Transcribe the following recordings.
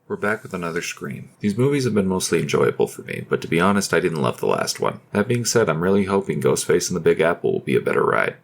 We're back with another Scream. These movies have been mostly enjoyable for me, but to be honest, I didn't love the last one. That being said, I'm really hoping Ghostface and the Big Apple will be a better ride.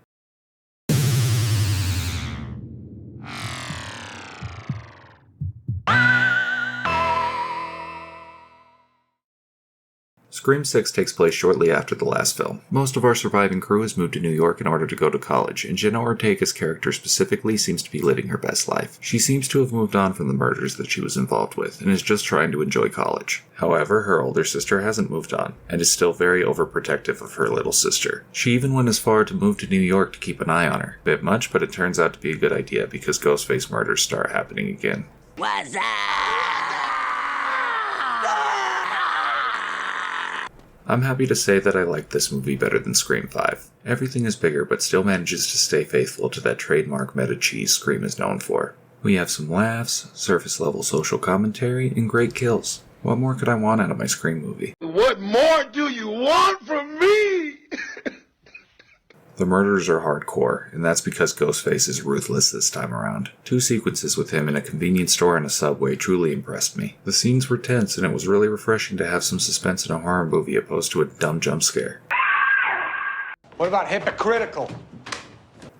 Scream 6 takes place shortly after the last film. Most of our surviving crew has moved to New York in order to go to college, and Jenna Ortega's character specifically seems to be living her best life. She seems to have moved on from the murders that she was involved with, and is just trying to enjoy college. However, her older sister hasn't moved on, and is still very overprotective of her little sister. She even went as far to move to New York to keep an eye on her. Bit much, but it turns out to be a good idea because Ghostface murders start happening again. What's up? I'm happy to say that I like this movie better than Scream 5. Everything is bigger, but still manages to stay faithful to that trademark meta cheese Scream is known for. We have some laughs, surface-level social commentary, and great kills. What more could I want out of my Scream movie? What more do you want from me? The murders are hardcore, and that's because Ghostface is ruthless this time around. 2 sequences with him in a convenience store and a subway truly impressed me. The scenes were tense, and it was really refreshing to have some suspense in a horror movie opposed to a dumb jump scare. What about hypocritical?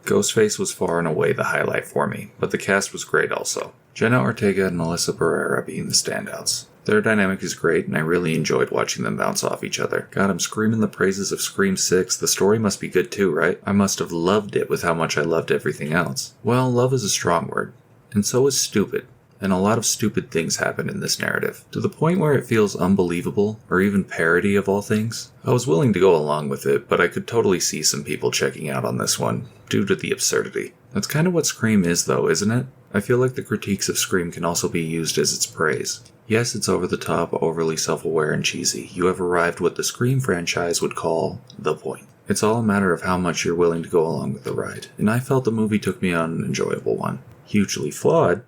Ghostface was far and away the highlight for me, but the cast was great also. Jenna Ortega and Melissa Barrera being the standouts. Their dynamic is great, and I really enjoyed watching them bounce off each other. God, I'm screaming the praises of Scream 6. The story must be good too, right? I must have loved it with how much I loved everything else. Well, love is a strong word. And so is stupid. And a lot of stupid things happen in this narrative, to the point where it feels unbelievable, or even parody of all things. I was willing to go along with it, but I could totally see some people checking out on this one, due to the absurdity. That's kind of what Scream is though, isn't it? I feel like the critiques of Scream can also be used as its praise. Yes, it's over the top, overly self-aware and cheesy. You have arrived what the Scream franchise would call the point. It's all a matter of how much you're willing to go along with the ride, and I felt the movie took me on an enjoyable one. Hugely flawed,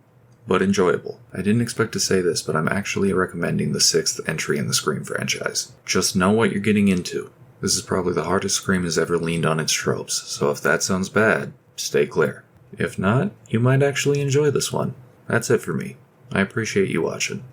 but enjoyable. I didn't expect to say this, but I'm actually recommending the 6th entry in the Scream franchise. Just know what you're getting into. This is probably the hardest Scream has ever leaned on its tropes, so if that sounds bad, stay clear. If not, you might actually enjoy this one. That's it for me. I appreciate you watching.